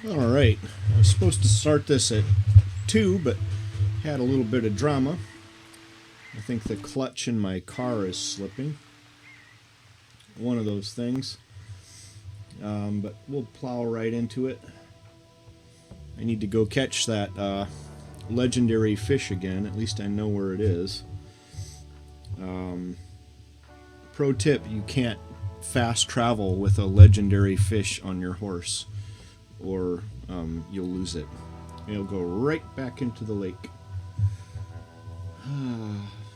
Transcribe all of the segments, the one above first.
Alright, I was supposed to start this at 2, but had a little bit of drama. I think the clutch in my car is slipping. One of those things. But we'll plow right into it. I need to go catch that legendary fish again. At least I know where it is. Pro tip, you can't fast travel with a legendary fish on your horse, or you'll lose it. It'll go right back into the lake.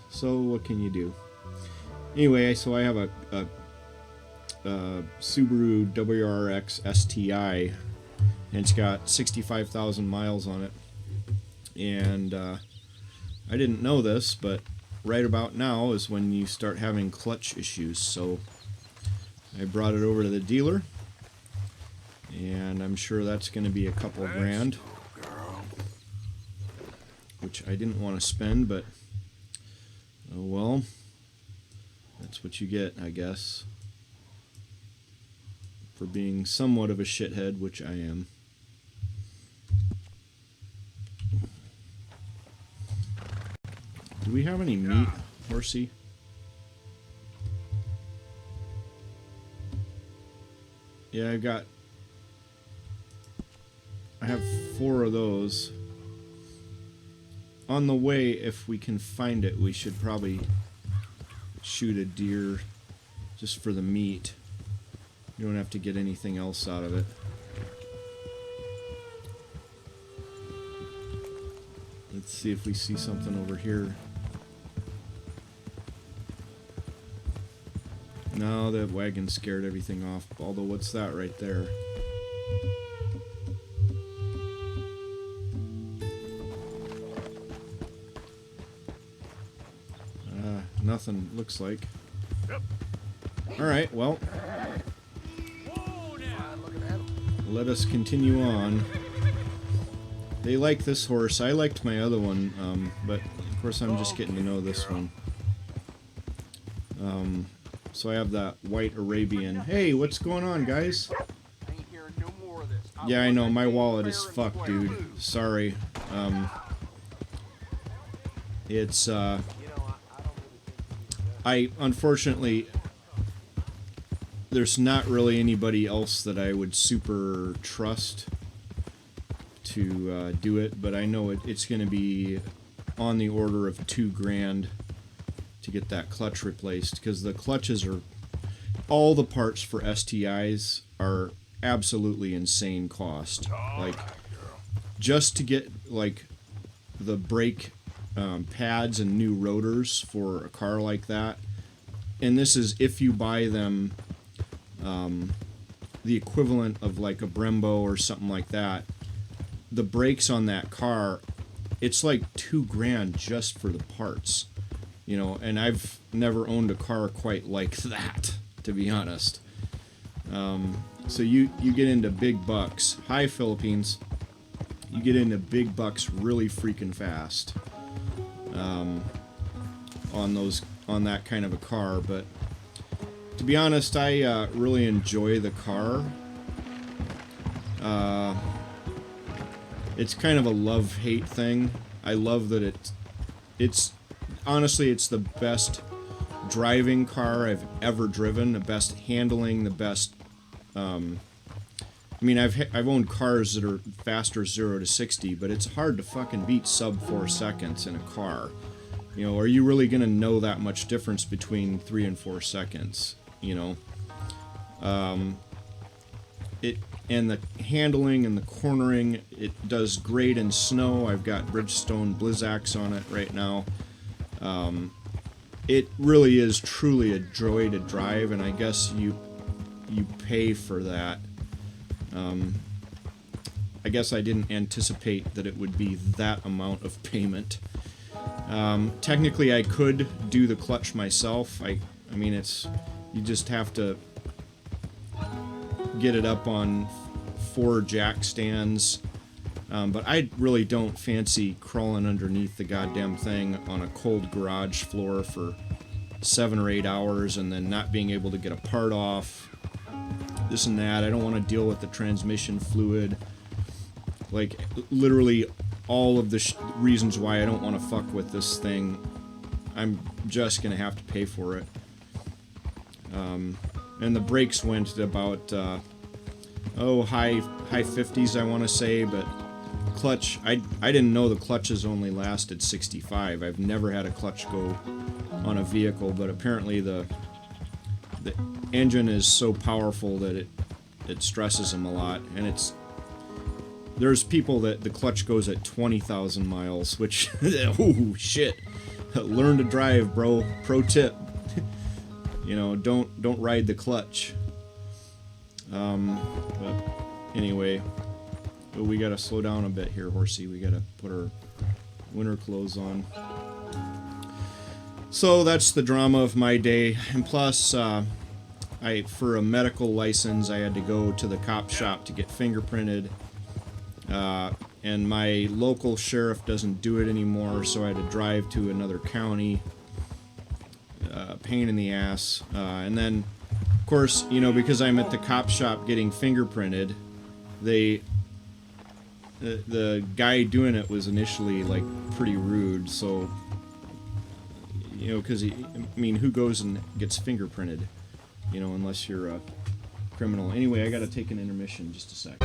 So what can you do? Anyway, so I have a Subaru WRX STI, and it's got 65,000 miles on it. And I didn't know this, but right about now is when you start having clutch issues. So I brought it over to the dealer, and I'm sure that's going to be a couple grand, which I didn't want to spend, but oh well, that's what you get, I guess, for being somewhat of a shithead, which I am. Do we have any meat, horsey? Yeah, I have 4 of those. On the way, if we can find it, we should probably shoot a deer just for the meat. You don't have to get anything else out of it. Let's see if we see something over here. No, that wagon scared everything off. Although, what's that right there? Nothing, looks like. Alright, well. Let us continue on. They like this horse. I liked my other one, but of course I'm just getting to know this one. So I have that white Arabian. Hey, what's going on, guys? Yeah, I know, my wallet is fucked, dude. Sorry. It's, unfortunately, there's not really anybody else that I would super trust to do it, but I know it's going to be on the order of $2 grand to get that clutch replaced, because the clutches are, all the parts for STIs are absolutely insane cost. Like, just to get like the brake pads and new rotors for a car like that, and this is if you buy them the equivalent of like a Brembo or something like that, the brakes on that car, it's like $2 grand just for the parts, you know, and I've never owned a car quite like that, to be honest. So you get into big bucks. Hi, Philippines. You get into big bucks really freaking fast on that kind of a car. But to be honest, I really enjoy the car. It's kind of a love-hate thing. I love that it's honestly, it's the best driving car I've ever driven, the best handling, the best I mean, I've owned cars that are faster 0 to 60, but it's hard to fucking beat sub 4 seconds in a car. You know, are you really gonna know that much difference between 3 and 4 seconds? You know, and the handling and the cornering, it does great in snow. I've got Bridgestone Blizzaks on it right now. It really is truly a joy to drive, and I guess you pay for that. I guess I didn't anticipate that it would be that amount of payment. Technically, I could do the clutch myself. I mean, you just have to get it up on 4 jack stands. But I really don't fancy crawling underneath the goddamn thing on a cold garage floor for 7 or 8 hours and then not being able to get a part off. This and that. I don't want to deal with the transmission fluid. Like, literally all of the reasons why I don't want to fuck with this thing, I'm just going to have to pay for it. And the brakes went about, high 50s, I want to say, but clutch, I didn't know the clutches only lasted 65. I've never had a clutch go on a vehicle, but apparently the engine is so powerful that it stresses them a lot, and there's people that the clutch goes at 20,000 miles, which, oh shit, learn to drive, bro. Pro tip. You know, don't ride the clutch. But anyway, we gotta slow down a bit here, horsey. We gotta put our winter clothes on. So that's the drama of my day. And plus, for a medical license, I had to go to the cop shop to get fingerprinted. And my local sheriff doesn't do it anymore, so I had to drive to another county. Pain in the ass. And then, of course, you know, because I'm at the cop shop getting fingerprinted, the guy doing it was initially, like, pretty rude, so, you know, because, who goes and gets fingerprinted, you know, unless you're a criminal. Anyway, I gotta take an intermission, just a sec.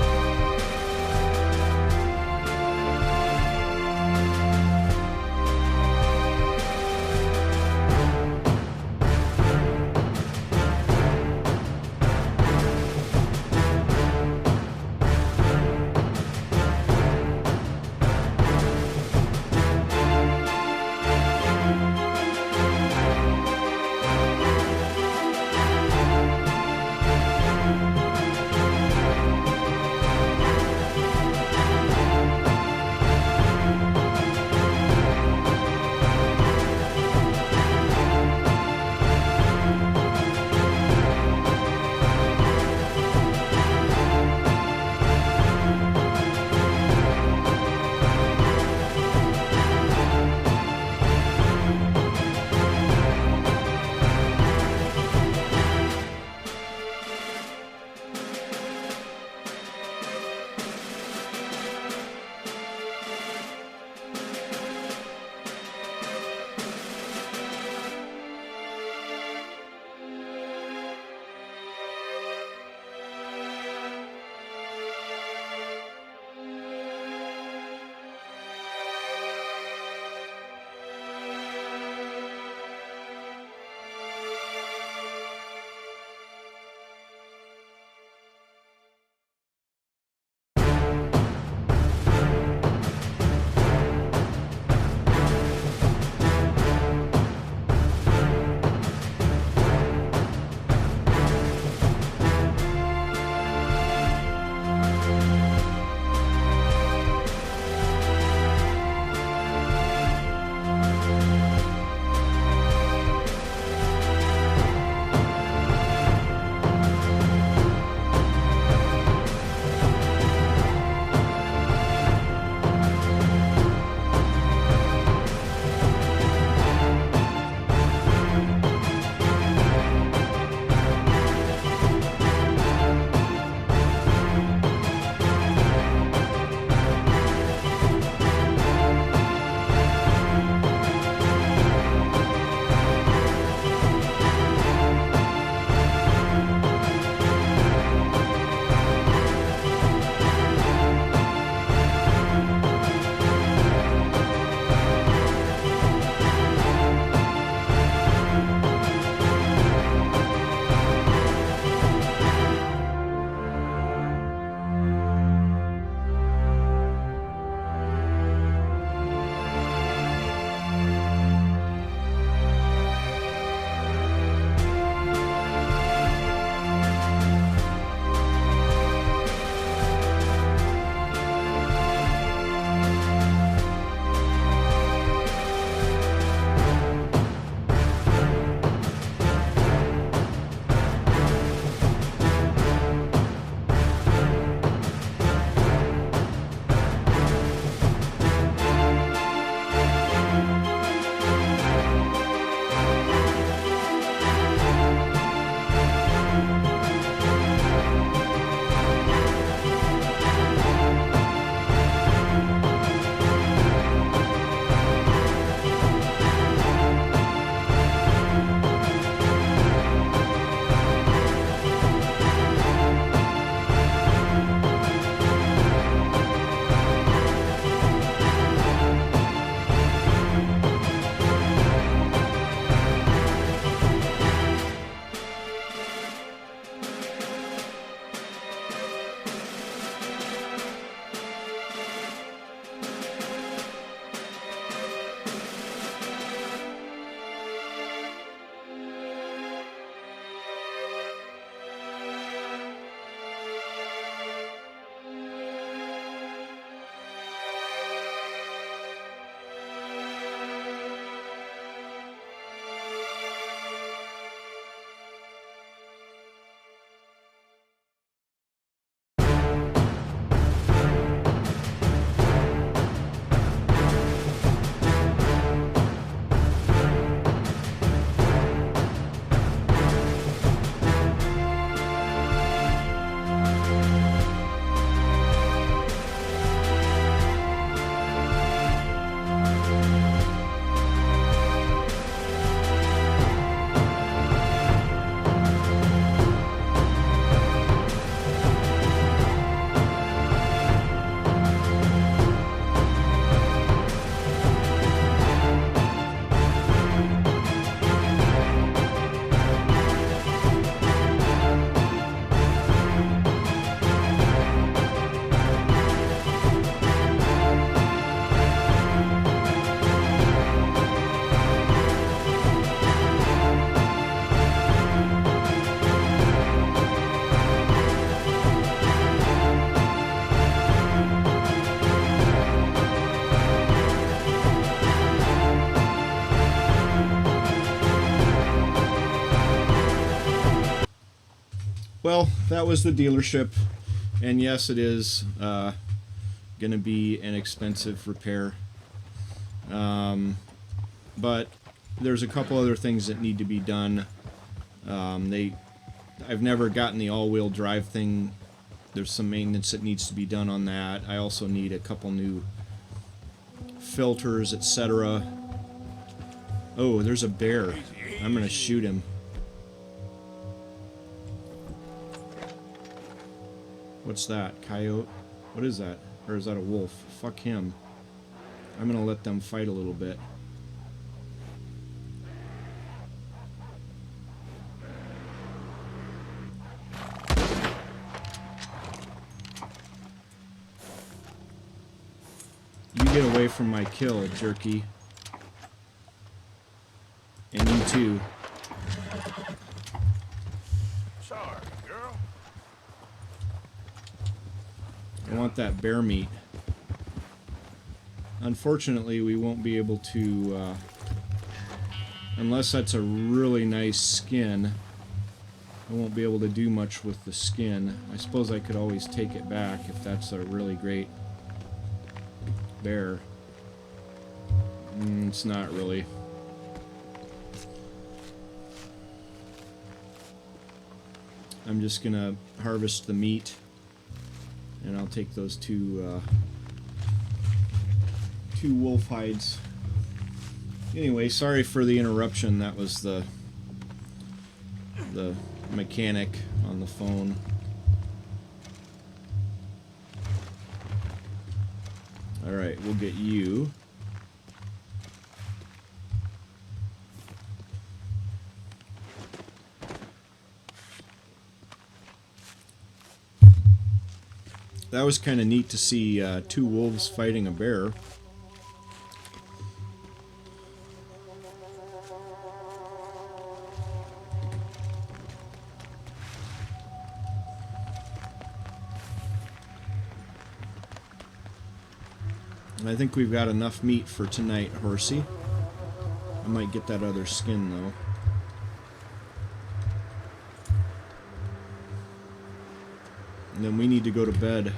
that was the dealership. And yes, it is going to be an expensive repair. But there's a couple other things that need to be done. I've never gotten the all-wheel drive thing. There's some maintenance that needs to be done on that. I also need a couple new filters, etc. Oh, there's a bear. I'm gonna shoot him. What's that? Coyote? What is that? Or is that a wolf? Fuck him. I'm gonna let them fight a little bit. You get away from my kill, jerky. And you too. Sorry, girl. I want that bear meat. Unfortunately, we won't be able to, unless that's a really nice skin, I won't be able to do much with the skin. I suppose I could always take it back if that's a really great bear. It's not really. I'm just gonna harvest the meat, and I'll take those two wolf hides. Anyway, sorry for the interruption. That was the mechanic on the phone. Alright, we'll get you. That was kind of neat to see two wolves fighting a bear. I think we've got enough meat for tonight, horsey. I might get that other skin, though. And then we need to go to bed.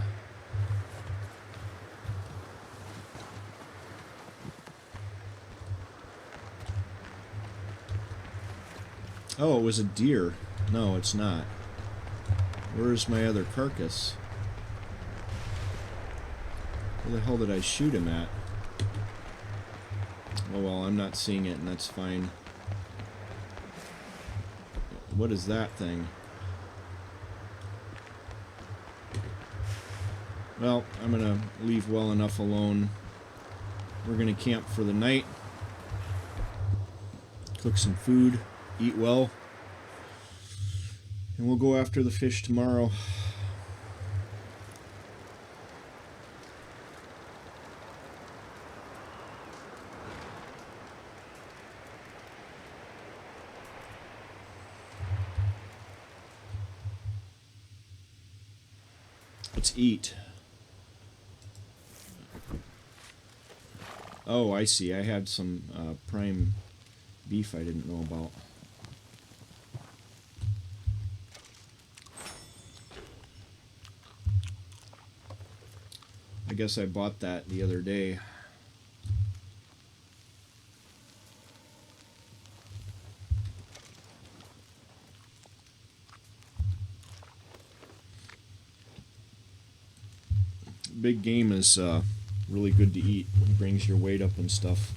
Oh, it was a deer. No, it's not. Where's my other carcass? Where the hell did I shoot him at? Oh well, I'm not seeing it, and that's fine. What is that thing? Well, I'm gonna leave well enough alone. We're gonna camp for the night. Cook some food. Eat well. And we'll go after the fish tomorrow. Let's eat. Oh, I see. I had some prime beef I didn't know about. I guess I bought that the other day. Big game is really good to eat. It brings your weight up and stuff.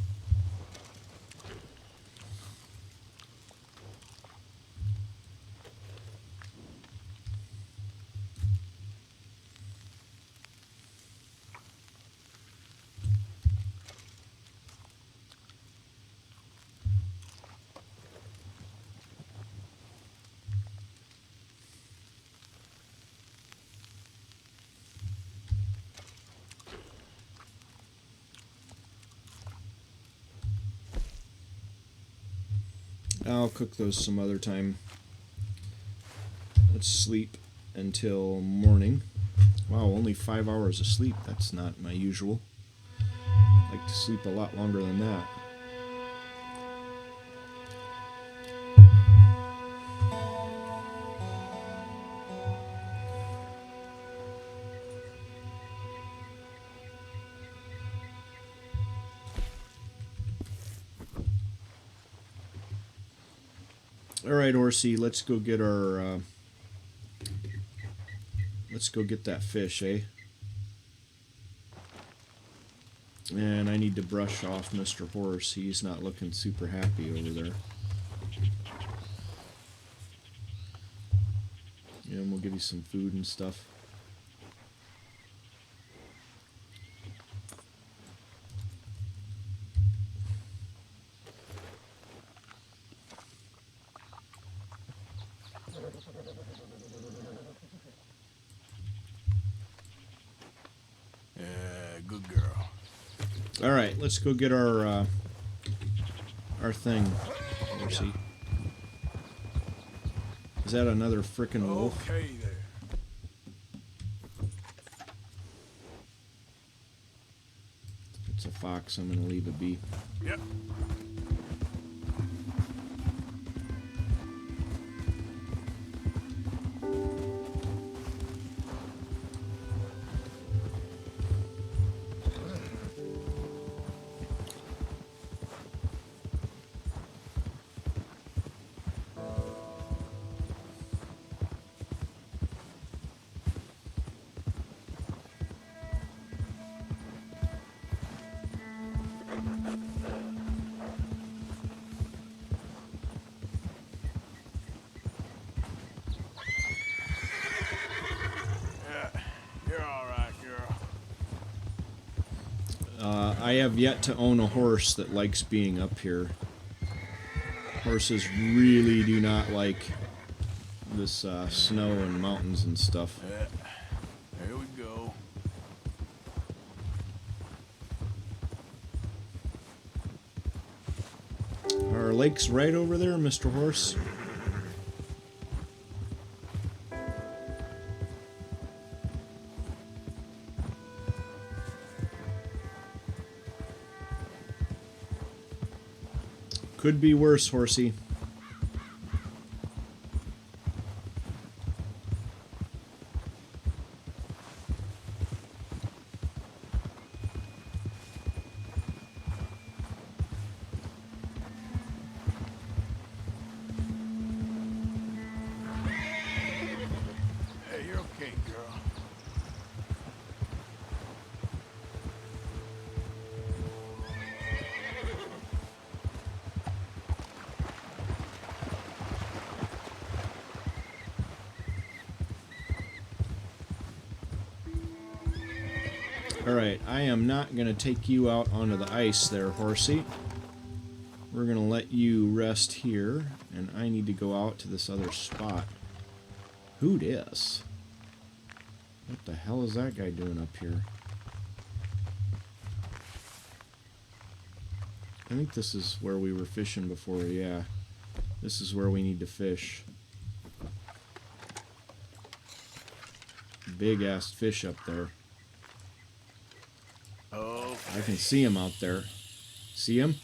I'll cook those some other time. Let's sleep until morning. Wow, only 5 hours of sleep. That's not my usual. I like to sleep a lot longer than that. All right, Horsey, let's go get our. Let's go get that fish, eh? And I need to brush off Mr. Horse. He's not looking super happy over there. Yeah, and we'll give you some food and stuff. Yeah, good girl. All right, let's go get our thing. Horsey. Is that another frickin' wolf? Okay there. It's a fox. I'm gonna leave it be. Yep. You're all right, girl. I have yet to own a horse that likes being up here. Horses really do not like this snow and mountains and stuff. Yeah. Here we go. Our lake's right over there, Mr. Horse. Could be worse, Horsey. Hey, you're okay, girl. Alright, I am not going to take you out onto the ice there, Horsey. We're going to let you rest here, and I need to go out to this other spot. Who dis? What the hell is that guy doing up here? I think this is where we were fishing before, yeah. This is where we need to fish. Big ass fish up there. Okay. I can see him out there. See him?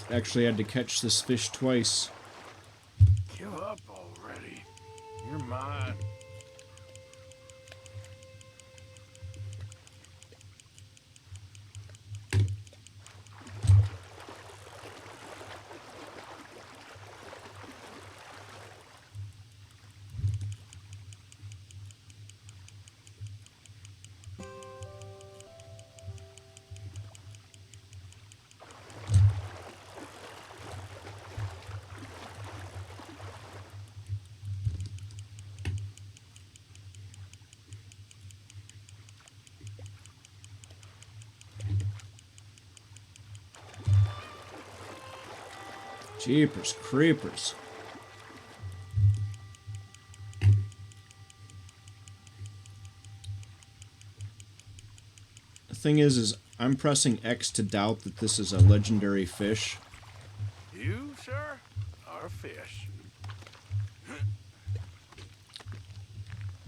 Actually had to catch this fish twice. Give up already. You're mine. Jeepers creepers. The thing is I'm pressing X to doubt that this is a legendary fish. You, sir, are a fish.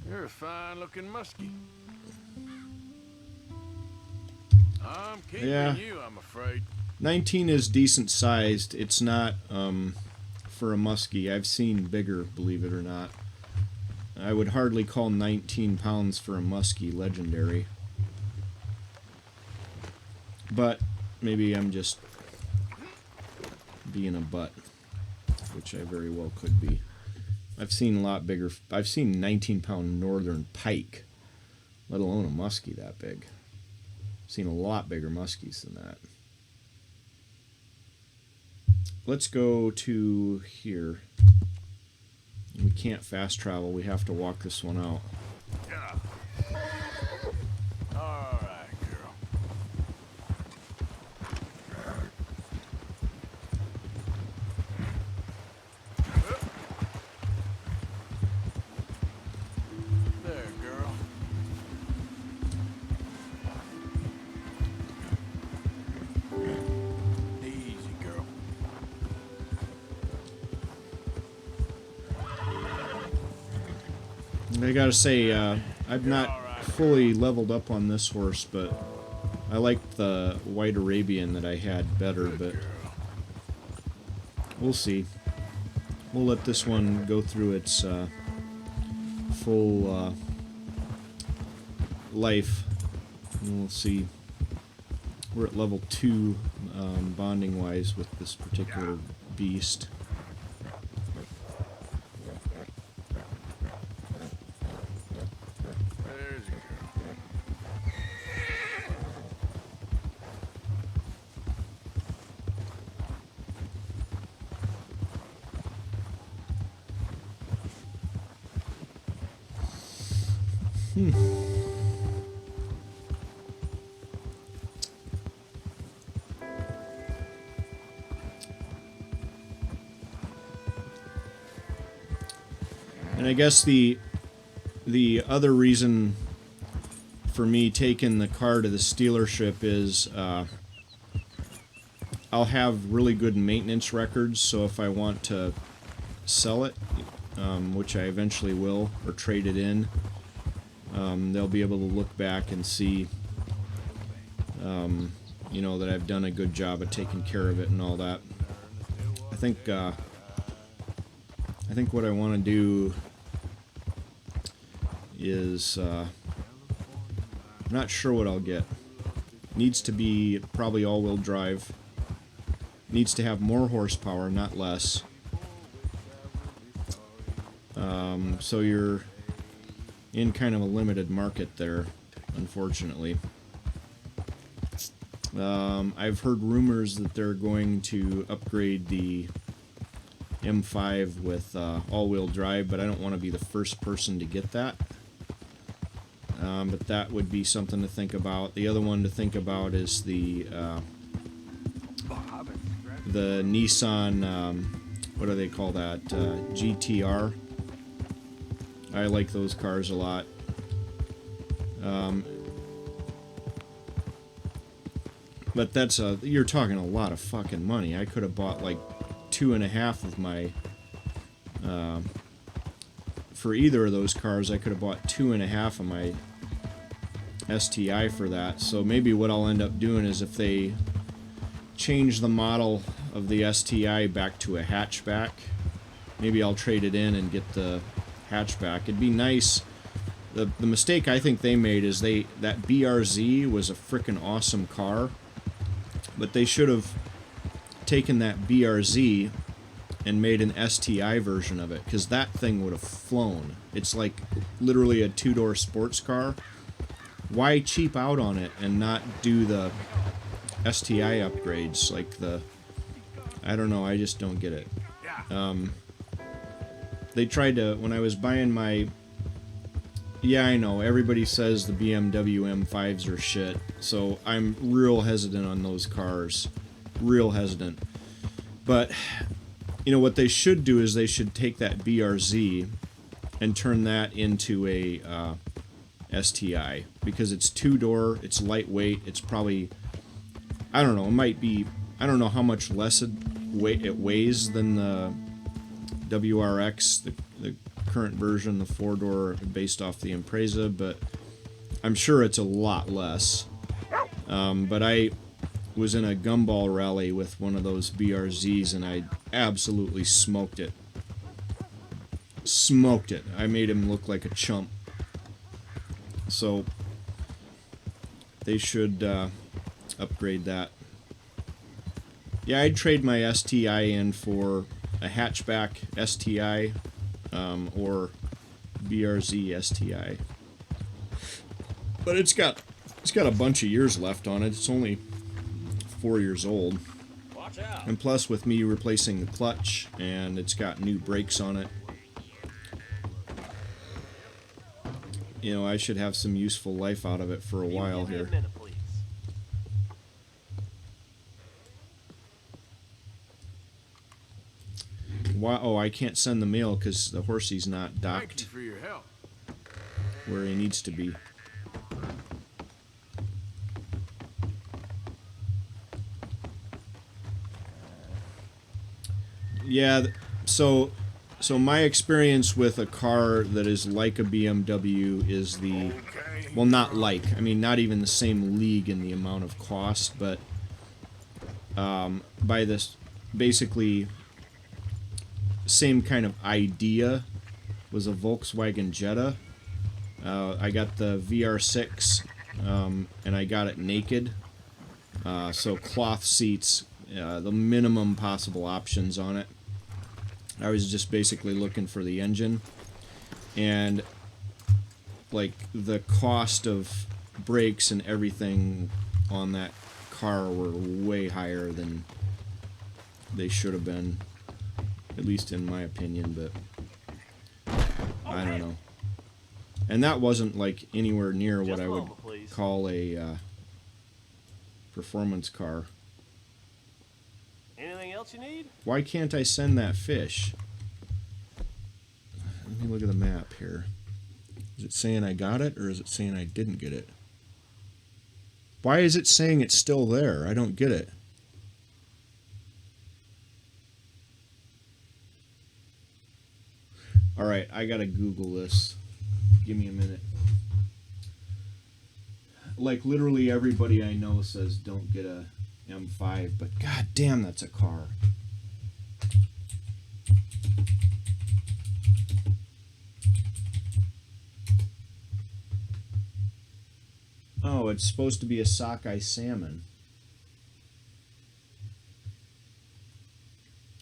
You're a fine-looking muskie. I'm keeping you, I'm afraid. 19 is decent sized. It's not for a muskie. I've seen bigger, believe it or not. I would hardly call 19 pounds for a muskie legendary. But maybe I'm just being a butt, which I very well could be. I've seen a lot bigger. I've seen 19-pound northern pike, let alone a muskie that big. I've seen a lot bigger muskies than that. Let's go to here. We can't fast travel. We have to walk this one out. Yeah. All right, girl. There, girl. Easy, girl. I gotta say, I've not fully leveled up on this horse, but I liked the White Arabian that I had better, but we'll see. We'll let this one go through its full life, and we'll see. We're at level 2 bonding-wise with this particular beast. There's a girl. And I guess the other reason for me taking the car to the dealership is I'll have really good maintenance records, so if I want to sell it, which I eventually will, or trade it in, they'll be able to look back and see, you know, that I've done a good job of taking care of it and all that. I think what I want to do is, I'm not sure what I'll get. Needs to be probably all-wheel drive. Needs to have more horsepower, not less. So you're in kind of a limited market there, unfortunately. I've heard rumors that they're going to upgrade the M5 with all-wheel drive, but I don't want to be the first person to get that. But that would be something to think about. The other one to think about is the Nissan, what do they call that? GTR. I like those cars a lot. But that's you're talking a lot of fucking money. I could have bought like 2.5 of my for either of those cars. I could have bought 2.5 of my STI for that. So maybe what I'll end up doing is if they change the model of the STI back to a hatchback, maybe I'll trade it in and get the hatchback. It'd be nice. The mistake I think they made is that BRZ was a frickin' awesome car, but they should have taken that BRZ and made an STI version of it, because that thing would have flown. It's like literally a 2-door sports car. Why cheap out on it and not do the STI upgrades like the... I don't know, I just don't get it. They tried to... When I was buying my... Yeah, I know, everybody says the BMW M5s are shit, so I'm real hesitant on those cars. Real hesitant. But you know, what they should do is they should take that BRZ and turn that into a STI, because it's two-door, it's lightweight, it's probably, I don't know, it might be, I don't know how much less it weighs than the WRX, the current version, the four-door based off the Impreza, but I'm sure it's a lot less. But I was in a gumball rally with one of those BRZs and I absolutely smoked it. Smoked it. I made him look like a chump. So they should upgrade that. Yeah, I'd trade my STI in for a hatchback STI or BRZ STI. But it's got a bunch of years left on it. It's only 4 years old. Watch out. And plus with me replacing the clutch, and it's got new brakes on it. You know, I should have some useful life out of it for a while here. Give me a minute, please. Why? Oh, I can't send the mail because the horsey's not Thank you docked for your help. where he needs to be. Yeah, so my experience with a car that is like a BMW is the, well, not like, I mean, not even the same league in the amount of cost, but by this basically same kind of idea was a Volkswagen Jetta. I got the VR6 and I got it naked, so cloth seats, the minimum possible options on it. I was just basically looking for the engine, and like the cost of brakes and everything on that car were way higher than they should have been, at least in my opinion, but I don't know. And that wasn't like anywhere near what I would call a performance car. Anything else you need? Why can't I send that fish? Let me look at the map here. Is it saying I got it, or is it saying I didn't get it? Why is it saying it's still there? I don't get it. Alright, I gotta Google this. Give me a minute. Like, literally everybody I know says don't get a M5, but god damn, that's a car. Oh, it's supposed to be a sockeye salmon.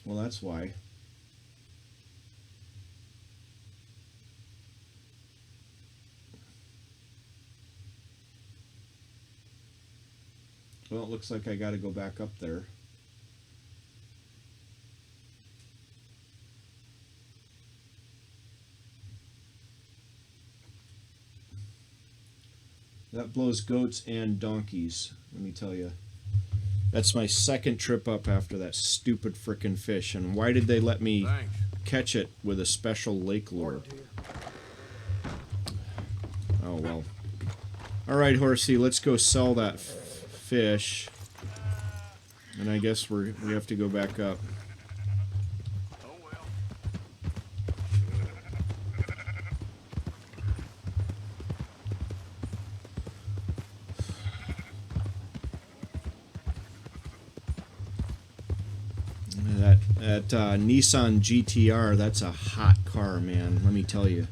Well, that's why. Well, it looks like I gotta go back up there. That blows goats and donkeys, let me tell you. That's my second trip up after that stupid frickin' fish, and why did they let me catch it with a special lake lure? Oh well. Alright, horsey, let's go sell that fish, and I guess we have to go back up. Oh well. That Nissan GTR, that's a hot car, man, let me tell you.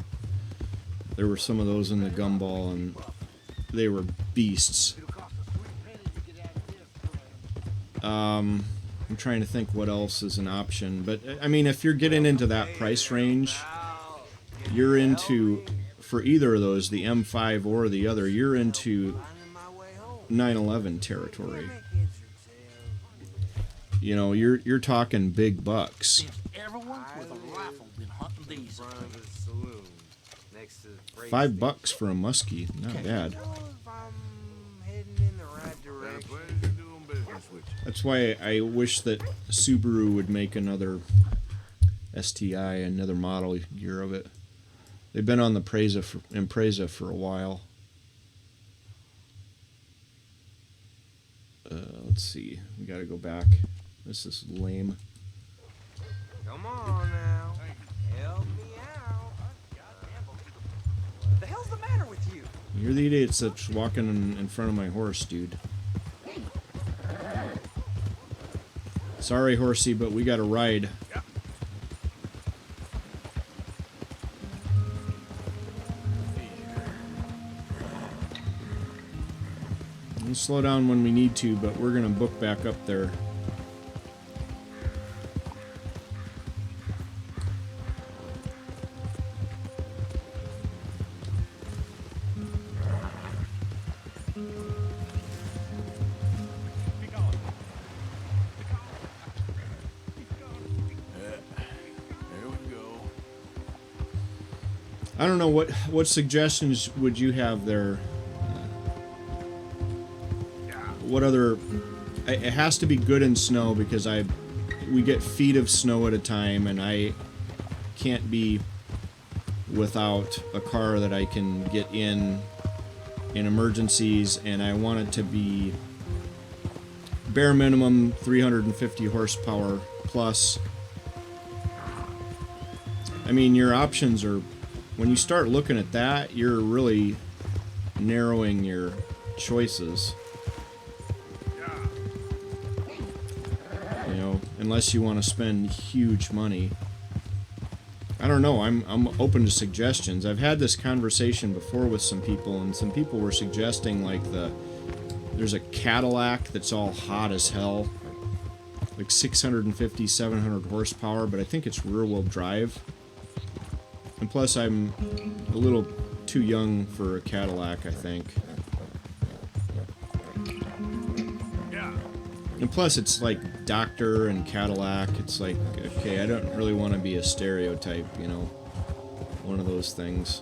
There were some of those in the gumball, and they were beasts. I'm trying to think what else is an option, but I mean, if you're getting into that price range, you're into, for either of those, the M5 or the other, you're into 911 territory. You know, you're talking big bucks. Everyone with a rifle been hunting these. $5 for a muskie, not bad. Got a pleasure doing business honest with you. That's why I wish that Subaru would make another STI, another model year of it. They've been on the Impreza for a while. Let's see. We got to go back. This is lame. Come on now. Help me out. The hell's the matter with you? You're the idiot that's walking in front of my horse, dude. Sorry, horsey, but we got to ride. We'll slow down when we need to, but we're going to book back up there. I don't know, what suggestions would you have there? What other... It has to be good in snow because we get feet of snow at a time, and I can't be without a car that I can get in emergencies, and I want it to be bare minimum 350 horsepower plus. I mean, your options are... When you start looking at that, you're really narrowing your choices. You know, unless you want to spend huge money. I don't know, I'm open to suggestions. I've had this conversation before with some people, and some people were suggesting like there's a Cadillac that's all hot as hell. Like 650, 700 horsepower, but I think it's rear-wheel drive. And plus, I'm a little too young for a Cadillac, I think. And plus, it's like Doctor and Cadillac. It's like, okay, I don't really want to be a stereotype, you know, one of those things.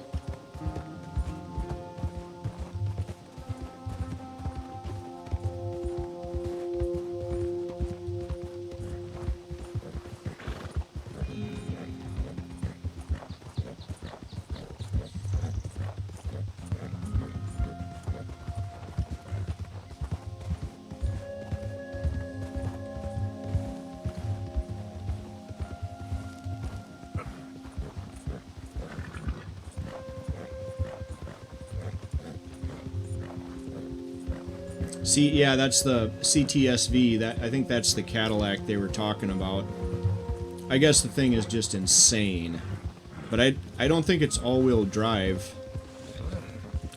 See, yeah, that's the CTSV. I think that's the Cadillac they were talking about. I guess the thing is just insane. But I don't think it's all-wheel drive.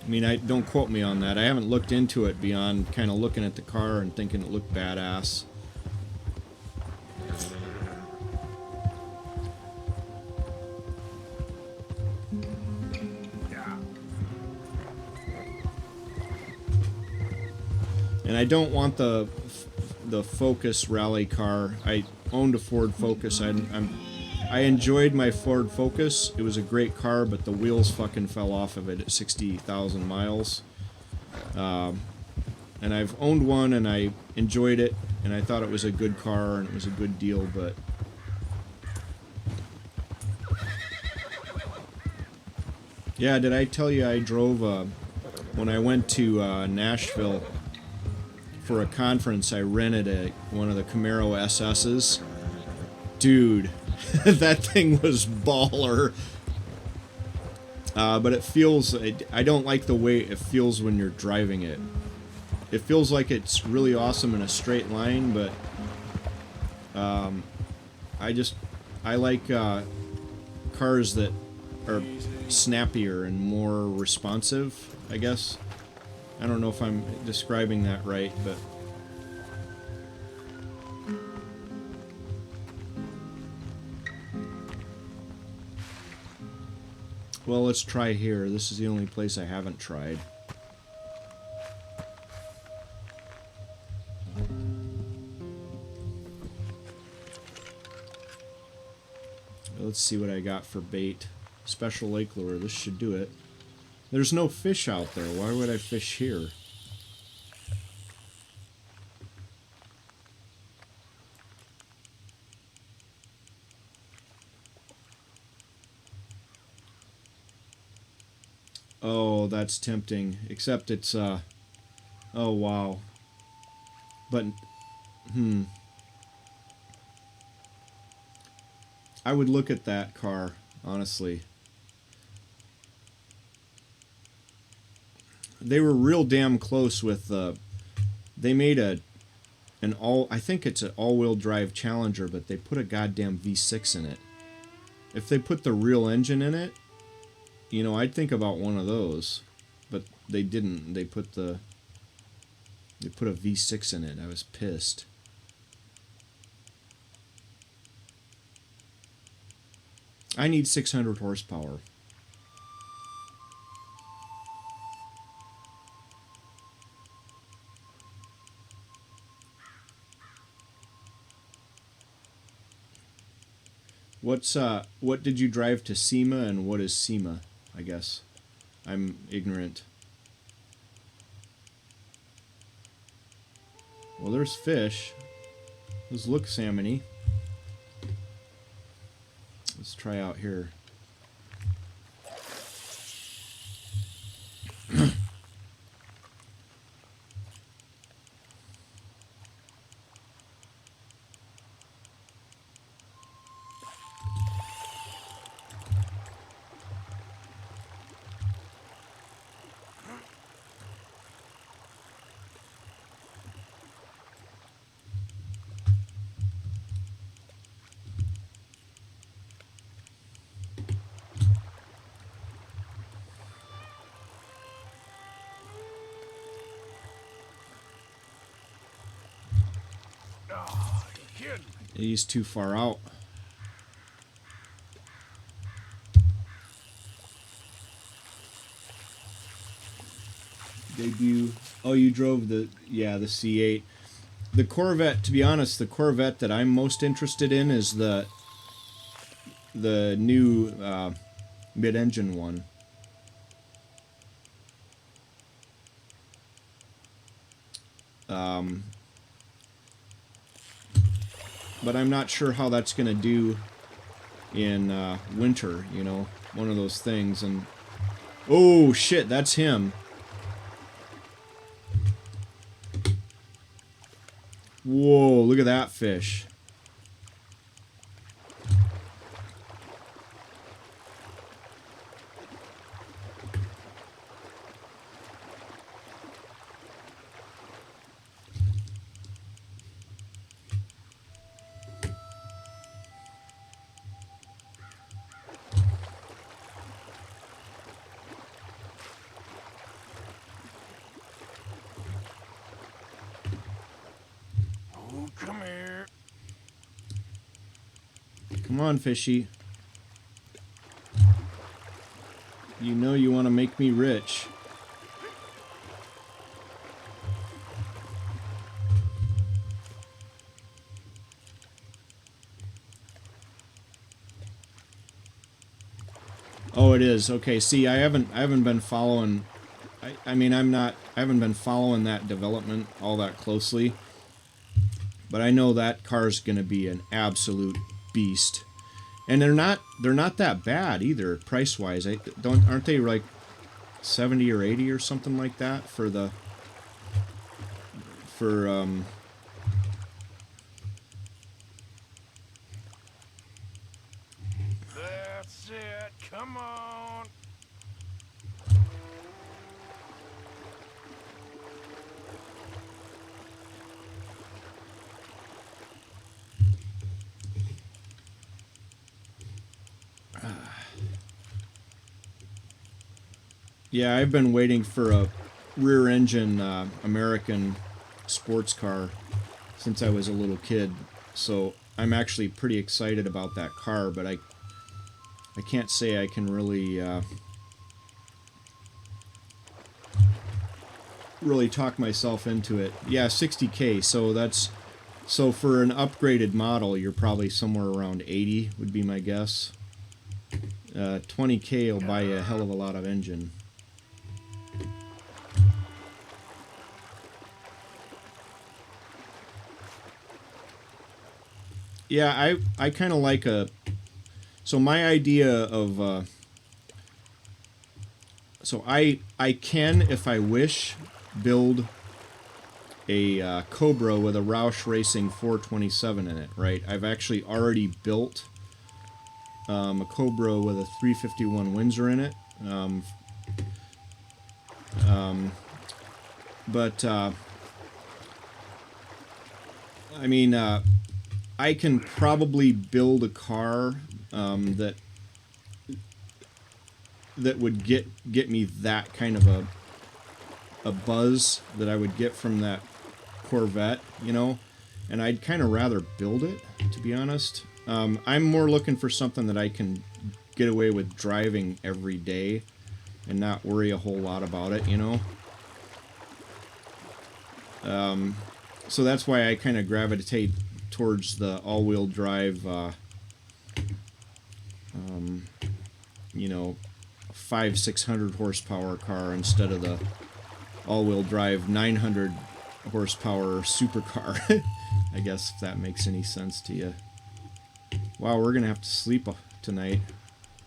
I mean, don't quote me on that. I haven't looked into it beyond kind of looking at the car and thinking it looked badass. And I don't want the Focus rally car. I owned a Ford Focus. I enjoyed my Ford Focus. It was a great car, but the wheels fucking fell off of it at 60,000 miles. And I've owned one, and I enjoyed it, and I thought it was a good car, and it was a good deal, but... Yeah, did I tell you I drove, when I went to Nashville for a conference, I rented one of the Camaro SS's. Dude, that thing was baller. But it feels... I don't like the way it feels when you're driving it. It feels like it's really awesome in a straight line, but... I like cars that are snappier and more responsive, I guess. I don't know if I'm describing that right, but... Well, let's try here. This is the only place I haven't tried. Let's see what I got for bait. Special lake lure. This should do it. There's no fish out there. Why would I fish here? Oh, that's tempting. Except it's, oh, wow. But, I would look at that car, honestly. They were real damn close with, they made I think it's an all-wheel drive Challenger, but they put a goddamn V6 in it. If they put the real engine in it, you know, I'd think about one of those. But they didn't. They put a V6 in it. I was pissed. I need 600 horsepower. What did you drive to SEMA, and what is SEMA, I guess? I'm ignorant. Well, there's fish. Those look salmon-y. Let's try out here. Oh, you kidding me? He's too far out. Debut. Oh, you drove the C8. The Corvette, to be honest, the Corvette that I'm most interested in is the new mid-engine one. But I'm not sure how that's going to do in winter, you know, one of those things. And oh shit, that's him. Whoa, look at that fish. Oh, come here. Come on, fishy. You know you want to make me rich. Oh, it is. Okay, see, I haven't been following I haven't been following that development all that closely. But I know that car's going to be an absolute beast. And they're not that bad either, price-wise. Aren't they like 70 or 80 or something like that for That's it. Come on. Yeah, I've been waiting for a rear-engine American sports car since I was a little kid, so I'm actually pretty excited about that car, but I can't say I can really talk myself into it. Yeah, 60K, so for an upgraded model, you're probably somewhere around 80 would be my guess. 20K will buy you a hell of a lot of engine. Yeah, I kind of like so my idea of So I can, if I wish, build a Cobra with a Roush Racing 427 in it, right? I've actually already built a Cobra with a 351 Windsor in it. I mean, I can probably build a car that would get me that kind of a buzz that I would get from that Corvette, you know, and I'd kind of rather build it, to be honest. I'm more looking for something that I can get away with driving every day and not worry a whole lot about it, you know. So that's why I kind of gravitate towards the all-wheel drive, you know, 500-600 horsepower car instead of the all-wheel drive 900 horsepower supercar. I guess, if that makes any sense to you. Wow, we're gonna have to sleep tonight.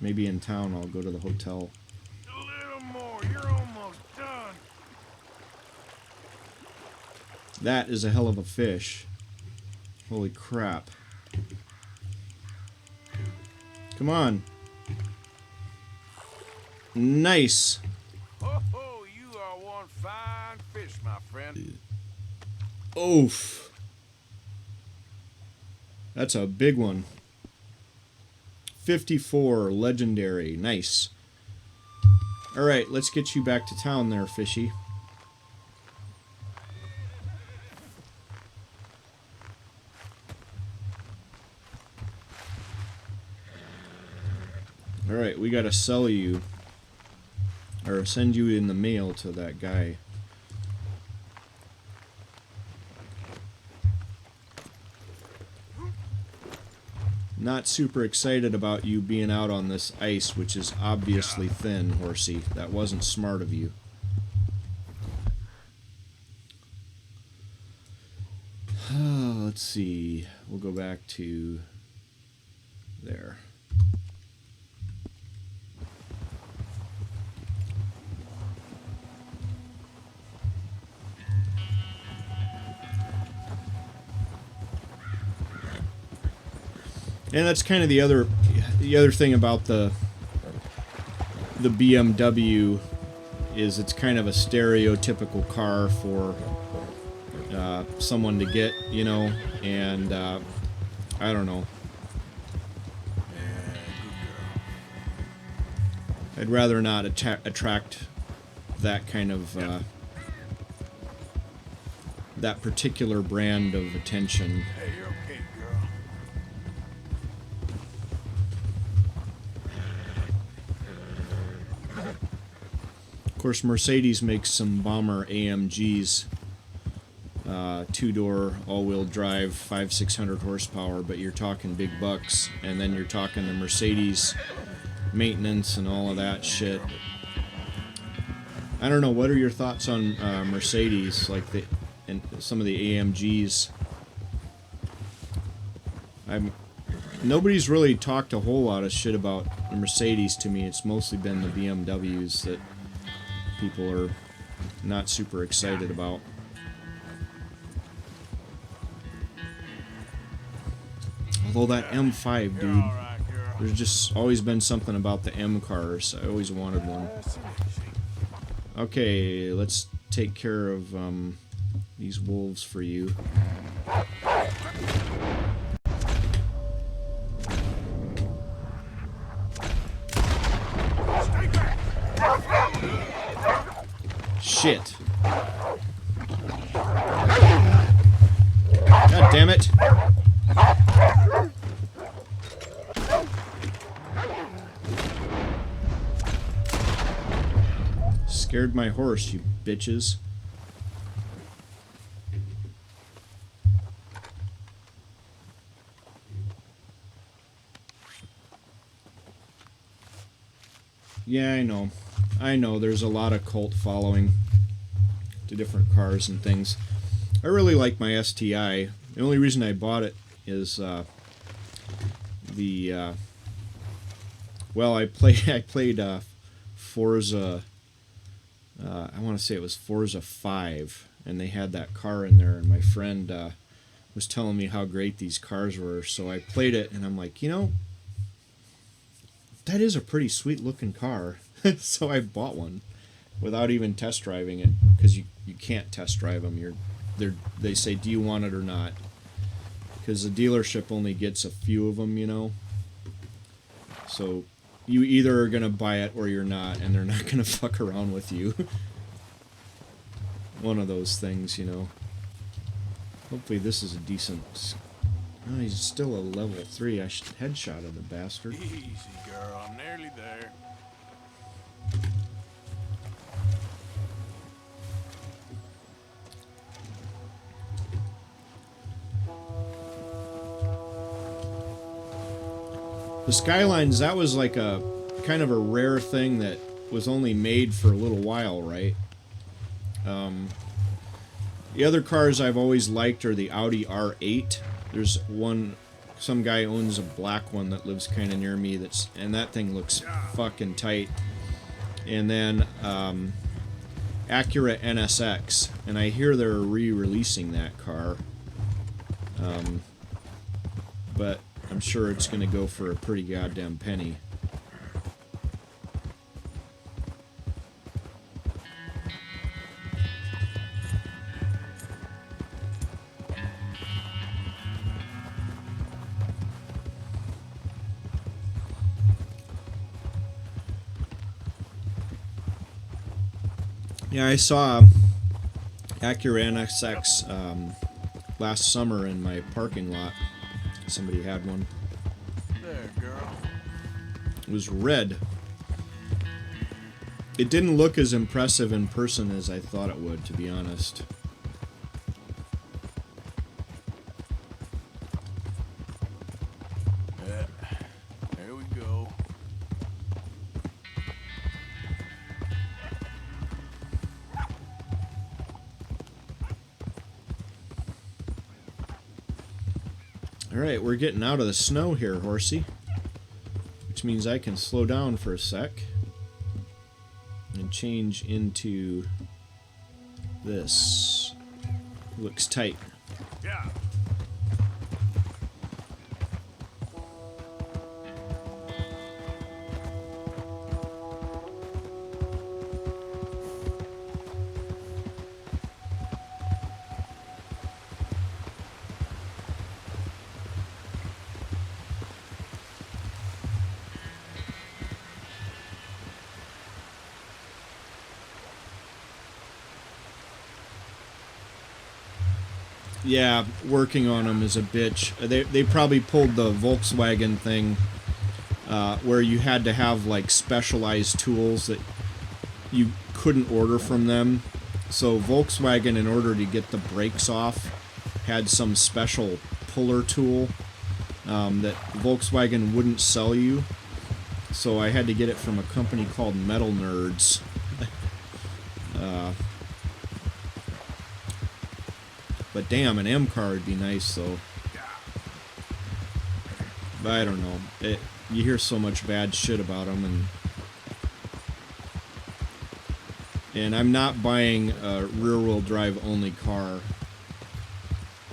Maybe in town. I'll go to the hotel. A little more. You're almost done. That is a hell of a fish. Holy crap. Come on. Nice. Ho ho, you are one fine fish, my friend. Oof. That's a big one. 54, legendary. Nice. Alright, let's get you back to town there, fishy. Alright, we gotta sell you. Or send you in the mail to that guy. Not super excited about you being out on this ice, which is obviously thin, horsey. That wasn't smart of you. Let's see. We'll go back to there. And that's kind of the other thing about the BMW is it's kind of a stereotypical car for someone to get, you know, and I don't know. I'd rather not attract that kind of that particular brand of attention. Hey, you're okay, girl. Of course, Mercedes makes some bomber AMGs, two-door, all-wheel drive, 500-600 horsepower, but you're talking big bucks, and then you're talking the Mercedes maintenance and all of that shit. I don't know, what are your thoughts on Mercedes, like and some of the AMGs? Nobody's really talked a whole lot of shit about the Mercedes to me. It's mostly been the BMWs that people are not super excited about. Although that M5, dude, there's just always been something about the M cars. I always wanted one. Okay, let's take care of these wolves for you. Shit. God damn it. Scared my horse, you bitches. Yeah, I know. I know there's a lot of cult following to different cars and things. I really like my STI. The only reason I bought it is well, I played Forza I want to say it was Forza 5, and they had that car in there, and my friend was telling me how great these cars were, so I played it, and I'm like, you know, that is a pretty sweet looking car. So I bought one without even test driving it, because you can't test drive them. They say, do you want it or not? Because the dealership only gets a few of them, you know. So you either are going to buy it or you're not, and they're not going to fuck around with you. One of those things, you know. Hopefully this is a decent... Oh, he's still a level 3. I headshotted the bastard. Easy, girl. I'm nearly there. The Skylines, that was like a kind of a rare thing that was only made for a little while, right? The other cars I've always liked are the Audi R8. There's some guy owns a black one that lives kind of near me, and that thing looks fucking tight. And then Acura NSX, and I hear they're re-releasing that car. But I'm sure it's going to go for a pretty goddamn penny. Yeah, I saw Acura NSX last summer in my parking lot. Somebody had one. There, girl. It was red. It didn't look as impressive in person as I thought it would, to be honest. Yeah. There we go. Alright, we're getting out of the snow here, horsey. Which means I can slow down for a sec. And change into this. Looks tight. Yeah. Yeah, working on them is a bitch. They probably pulled the Volkswagen thing where you had to have like specialized tools that you couldn't order from them. So Volkswagen, in order to get the brakes off, had some special puller tool that Volkswagen wouldn't sell you. So I had to get it from a company called Metal Nerds. But damn, an M car would be nice, though. But I don't know. You hear so much bad shit about them, and I'm not buying a rear-wheel drive only car.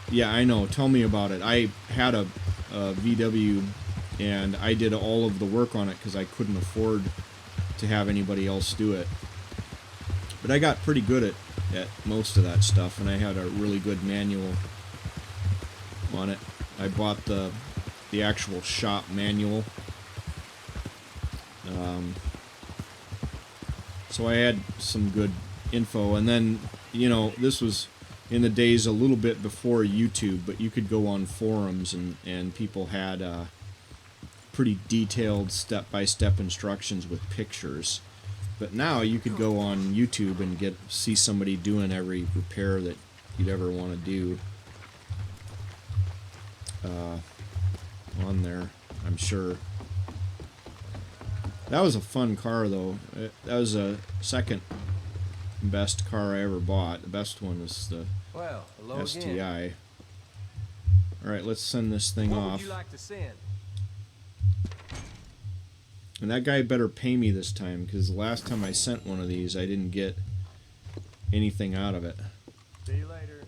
Yeah, I know. Tell me about it. I had a VW, and I did all of the work on it because I couldn't afford to have anybody else do it. But I got pretty good at most of that stuff, and I had a really good manual on it. I bought the actual shop manual. So I had some good info, and then, you know, this was in the days a little bit before YouTube, but you could go on forums, and people had pretty detailed step-by-step instructions with pictures. But now you could go on YouTube and see somebody doing every repair that you'd ever want to do on there, I'm sure. That was a fun car, though. That was a second best car I ever bought. The best one was the STI. Alright, let's send this thing What off. would you like to send? And that guy better pay me this time, because the last time I sent one of these, I didn't get anything out of it. See you later.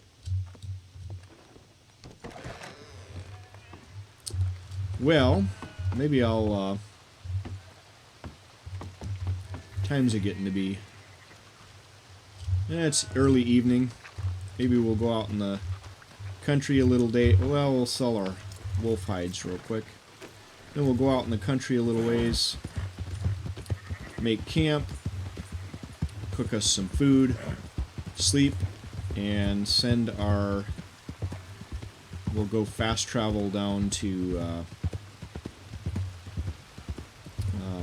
Well, maybe I'll, time's it getting to be? It's early evening. Maybe we'll go out in the country a little day. Well, we'll sell our wolf hides real quick. Then we'll go out in the country a little ways, make camp, cook us some food, sleep, and send our... We'll go fast travel down to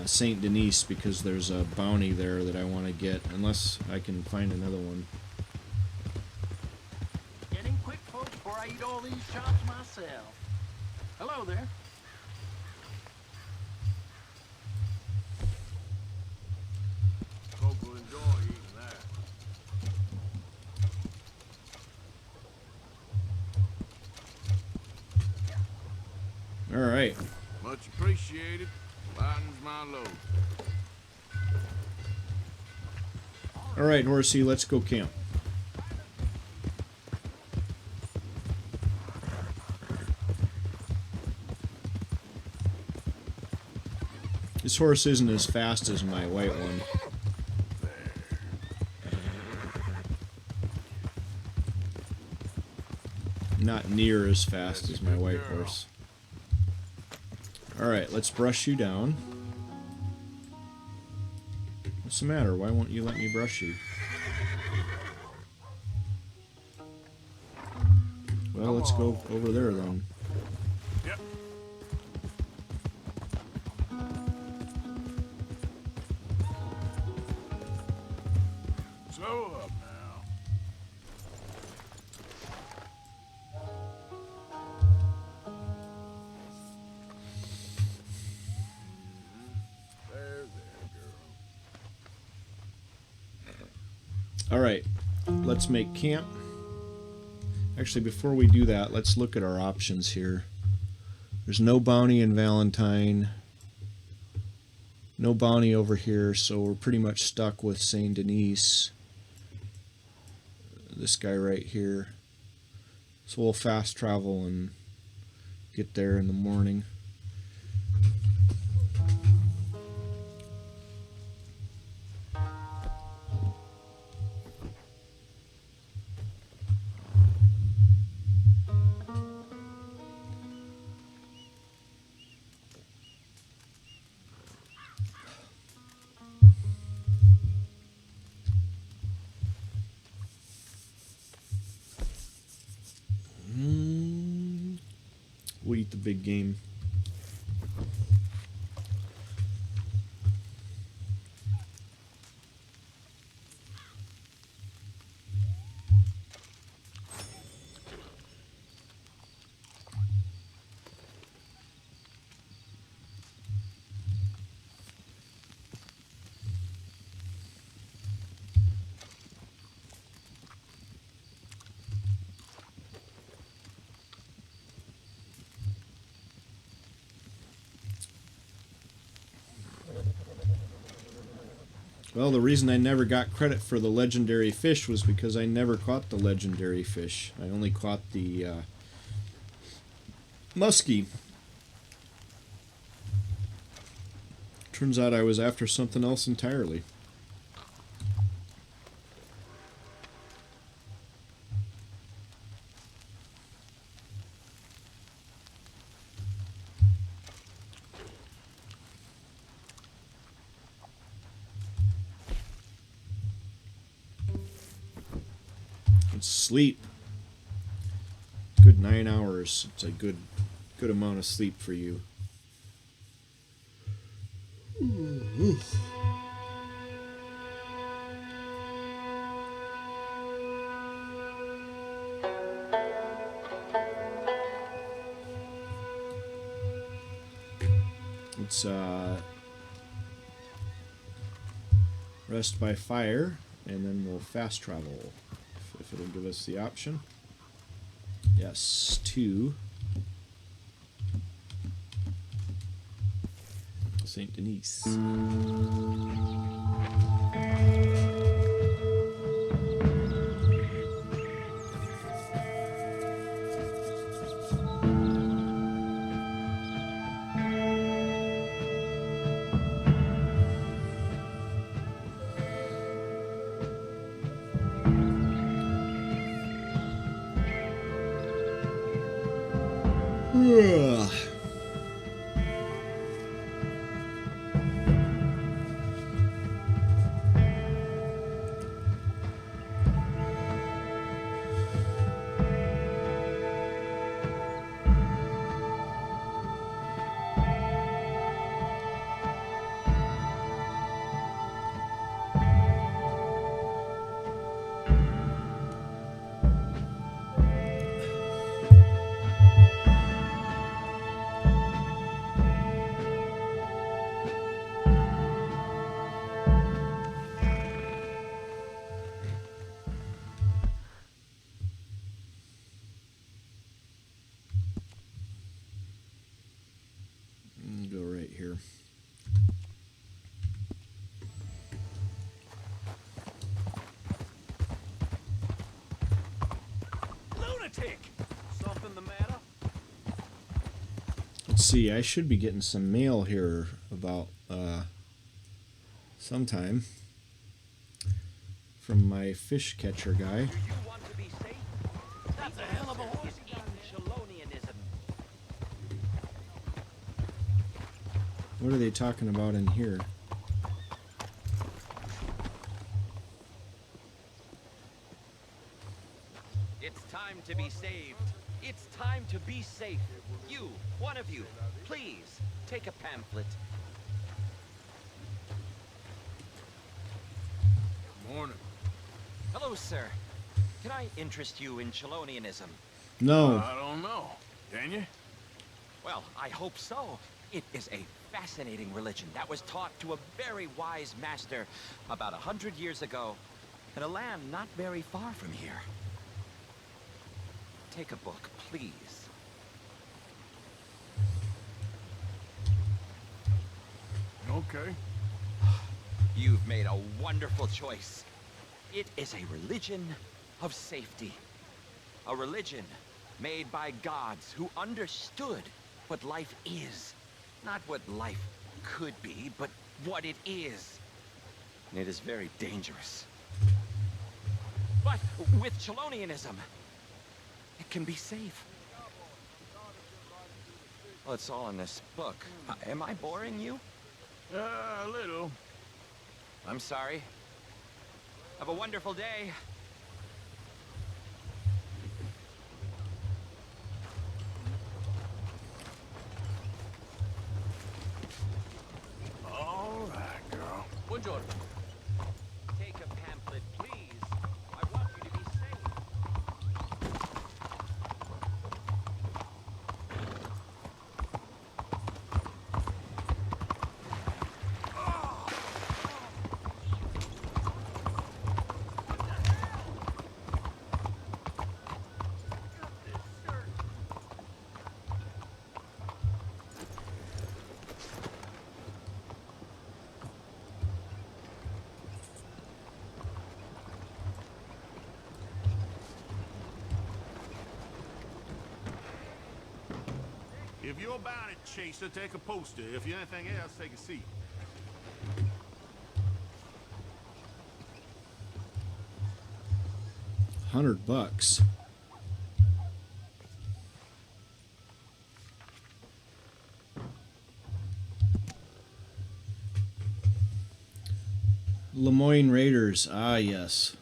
St. Denis because there's a bounty there that I want to get, unless I can find another one. Getting quick, folks, before I eat all these chops myself. Hello there. Hope we'll enjoy eating that. All right. Much appreciated. Lightens my load. All right, Horsey, let's go camp. This horse isn't as fast as my white one. Not near as fast as my white horse. Alright, let's brush you down. What's the matter? Why won't you let me brush you? Well, let's go over there then. Yep. Slow up now. There, girl. Alright, let's make camp. Actually, before we do that, let's look at our options here. There's no bounty in Valentine. No bounty over here, so we're pretty much stuck with St. Denis. This guy right here. So we'll fast travel and get there in the morning. We'll eat the big game. Well, the reason I never got credit for the legendary fish was because I never caught the legendary fish. I only caught the muskie. Turns out I was after something else entirely. Sleep. Good 9 hours. It's a good amount of sleep for you. It's rest by fire, and then we'll fast travel. If it'll give us the option. Yes, 2. St. Denis. Ugh. Go right here. Lunatic! Something the matter? Let's see, I should be getting some mail here about sometime from my fish catcher guy. Do you want to be safe? That's a hell of a horse. Is Chelonianism. What are they talking about in here? It's time to be saved. It's time to be safe. You, one of you, please, take a pamphlet. Morning. Hello, sir. Can I interest you in Chelonianism? No. I don't know. Can you? Well, I hope so. It is a fascinating religion that was taught to a very wise master about 100 years ago in a land not very far from here. Take a book, please. Okay. You've made a wonderful choice. It is a religion of safety. A religion made by gods who understood what life is. Not what life could be, but what it is. And it is very dangerous. But with Chelonianism, it can be safe. Well, it's all in this book. Am I boring you? A little. I'm sorry. Have a wonderful day. All right, girl. Buongiorno. Take a pamphlet, please. I want you to be safe. If you're about it, Chaser, take a poster. If you're anything else, take a seat. $100. Lemoyne Raiders. Ah, yes.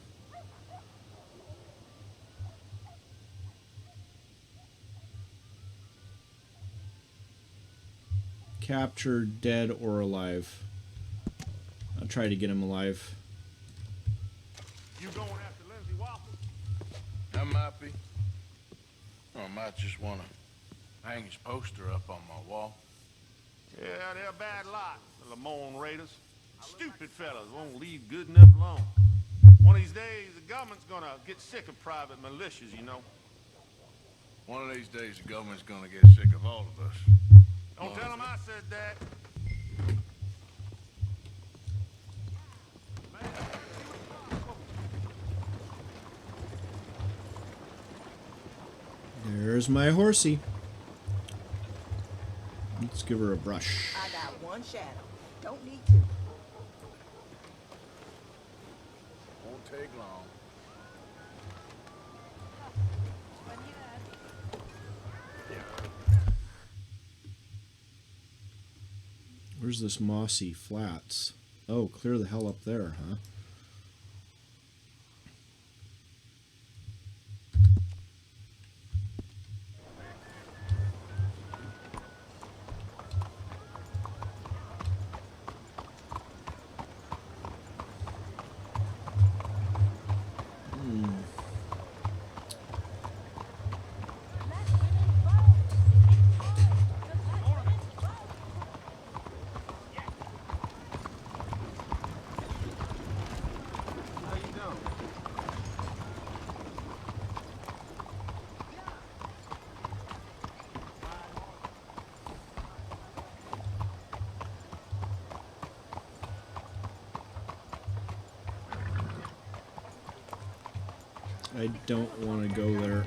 Captured, dead, or alive. I'll try to get him alive. You going after Lindsay Waffle? I might be. Or I might just want to hang his poster up on my wall. Yeah, they're a bad lot, the Lemoyne Raiders. Stupid fellas won't leave good enough alone. One of these days, the government's gonna get sick of private militias, you know. One of these days, the government's gonna get sick of all of us. Don't tell them I said that. There's my horsey. Let's give her a brush. I got one shadow. Don't need two. Won't take long. Where's this mossy flats? Oh, clear the hell up there, huh? How you doing? I don't want to go there.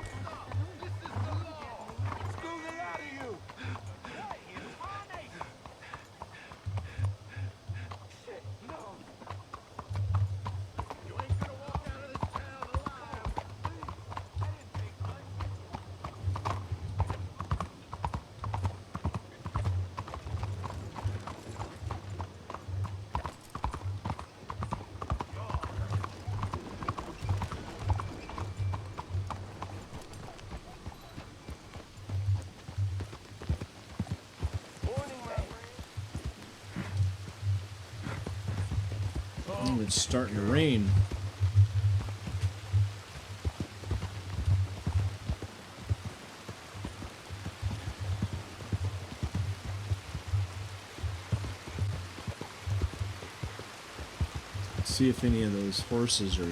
Oh, it's starting to rain. Let's see if any of those horses are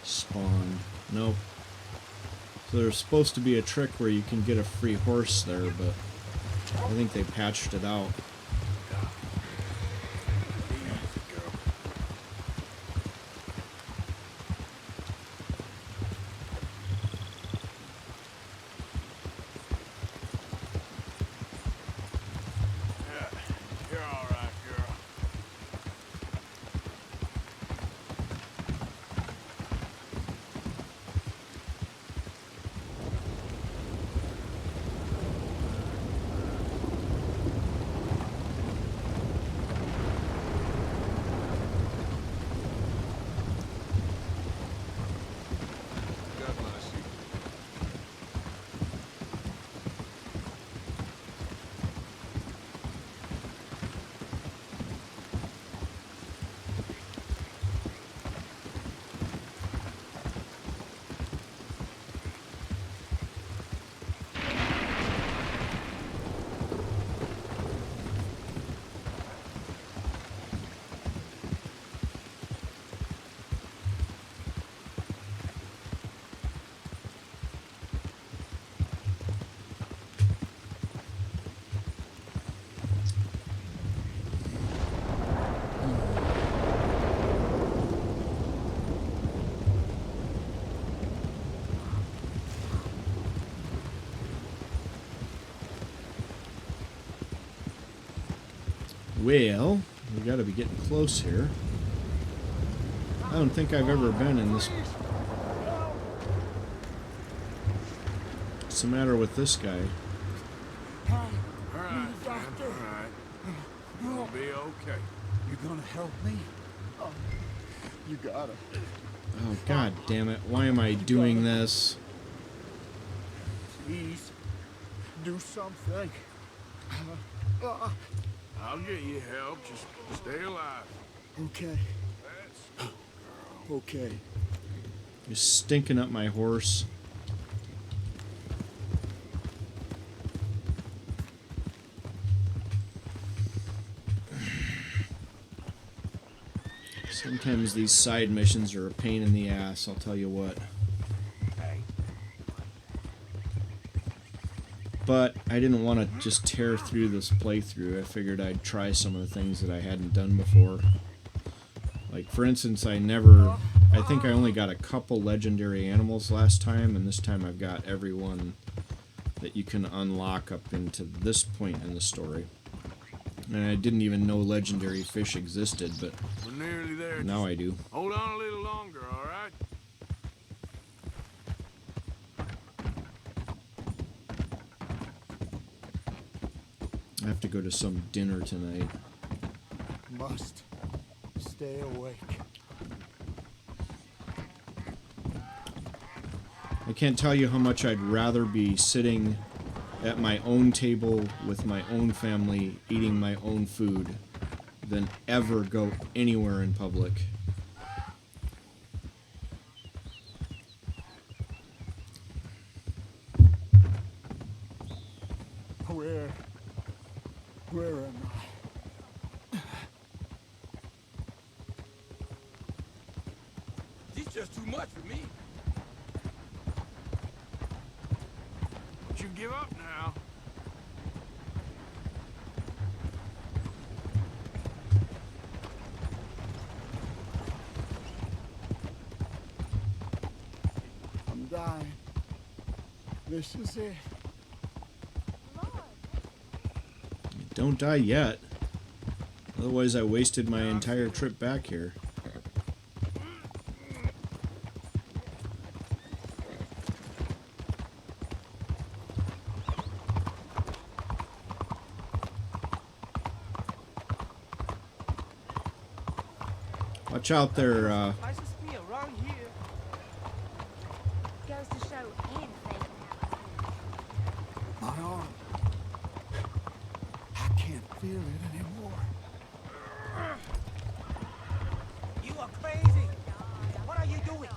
spawned. Nope. So there's supposed to be a trick where you can get a free horse there, but I think they patched it out. You're all right, girl. God bless you. Well, we gotta be getting close here. I don't think I've ever been in this. What's the matter with this guy? All right, man, all right. You'll be okay. You gonna help me? Oh, you gotta. Oh, god damn it. Why am I doing this? Please, do something. I'll get you help. Just stay alive. Okay, That's okay. You're stinking up my horse. Sometimes these side missions are a pain in the ass, I'll tell you what. But I didn't want to just tear through this playthrough. I figured I'd try some of the things that I hadn't done before. Like, for instance, I think I only got a couple legendary animals last time, and this time I've got every one that you can unlock up into this point in the story. And I didn't even know legendary fish existed, but we're nearly there. now I do. Hold on a little longer, all right? I have to go to some dinner tonight. Must stay awake. I can't tell you how much I'd rather be sitting at my own table with my own family, eating my own food, than ever go anywhere in public. Where am I? She's just too much for me. Don't you give up now. I'm dying. This is it. Don't die yet. Otherwise I wasted my entire trip back here. Watch out there, Goes to show anything can happen. My arm. I can't feel it anymore. You are crazy. What are you doing?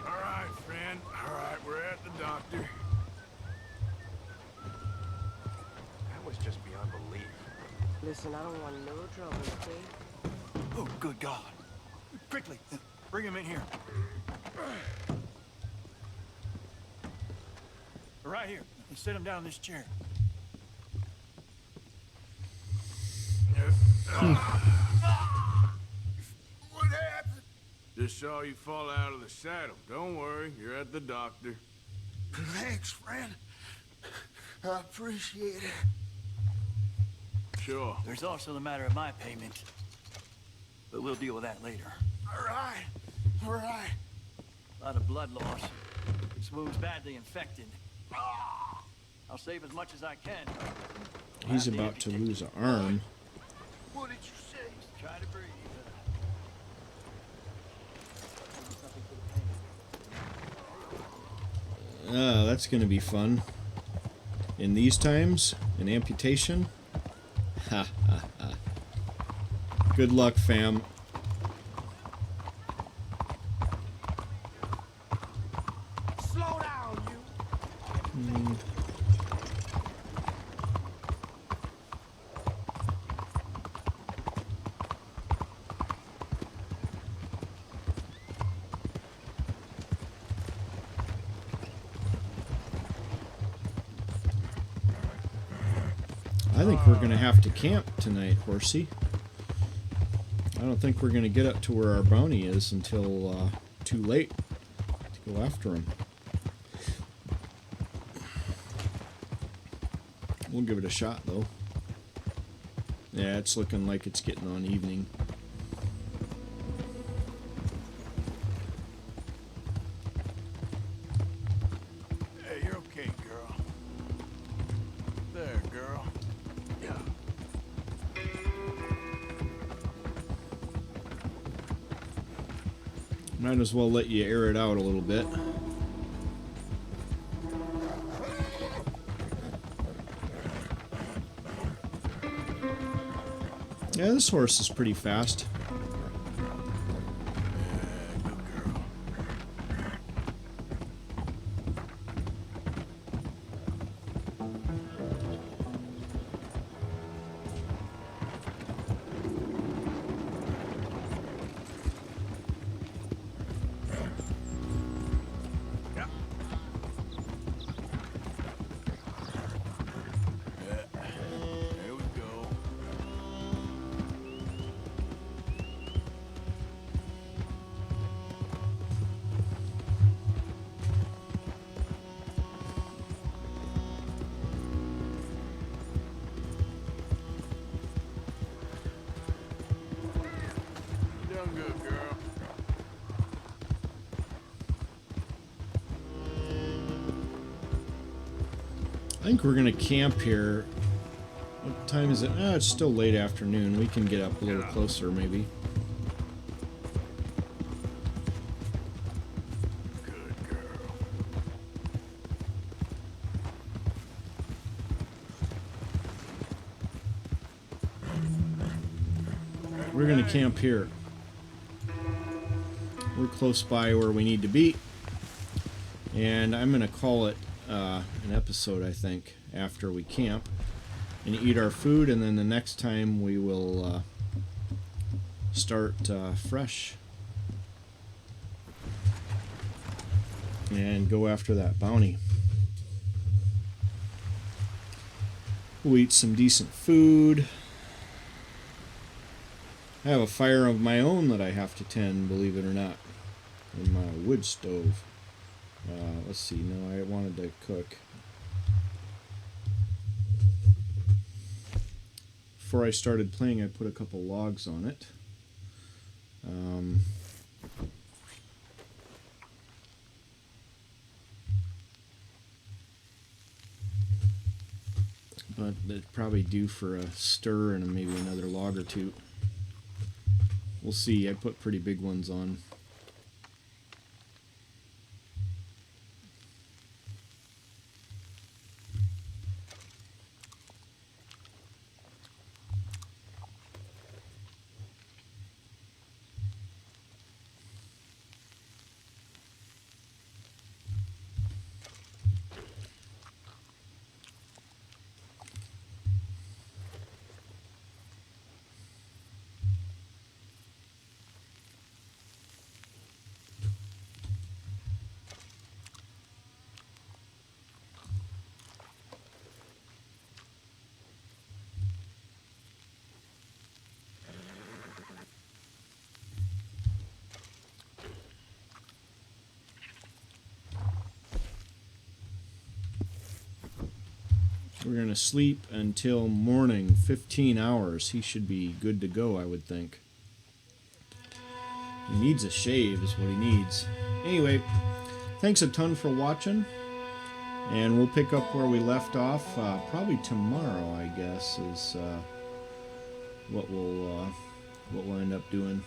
All right, friend. All right, we're at the doctor. That was just beyond belief. Listen, I don't want no trouble, okay? Oh, good God. Quickly, bring him in here. Right here. And sit him down in this chair. What happened? Just saw you fall out of the saddle. Don't worry, you're at the doctor. Thanks, friend. I appreciate it. Sure. There's also the matter of my payment. But we'll deal with that later. All right. All right. A lot of blood loss. This wound's badly infected. I'll save as much as I can. he's about to lose an arm. What did you say? Try to breathe. That's gonna be fun. In these times, an amputation? Ha ha ha. Good luck, fam. Slow down, you. I think we're gonna have to camp tonight, Horsey. I don't think we're gonna get up to where our bounty is until too late to go after him. We'll give it a shot, though. Yeah, it's looking like it's getting on evening. Hey, you're okay, girl. There, girl. Yeah. Might as well let you air it out a little bit. Yeah, this horse is pretty fast. There we go. think we're gonna camp here. What time is it? Oh, it's still late afternoon. We can get up a little closer, maybe. Good girl. We're gonna camp here. We're close by where we need to be. And I'm gonna call it an episode, I think, after we camp and eat our food, and then the next time we will start fresh and go after that bounty. We'll eat some decent food. I have a fire of my own that I have to tend, believe it or not, in my wood stove. Let's see, no, I wanted to cook. Before I started playing, I put a couple logs on it. But it'd probably do for a stir and maybe another log or two. We'll see. I put pretty big ones on. We're going to sleep until morning, 15 hours. He should be good to go, I would think. He needs a shave is what he needs. Anyway, thanks a ton for watching. And we'll pick up where we left off. Probably tomorrow, I guess, is what we'll end up doing.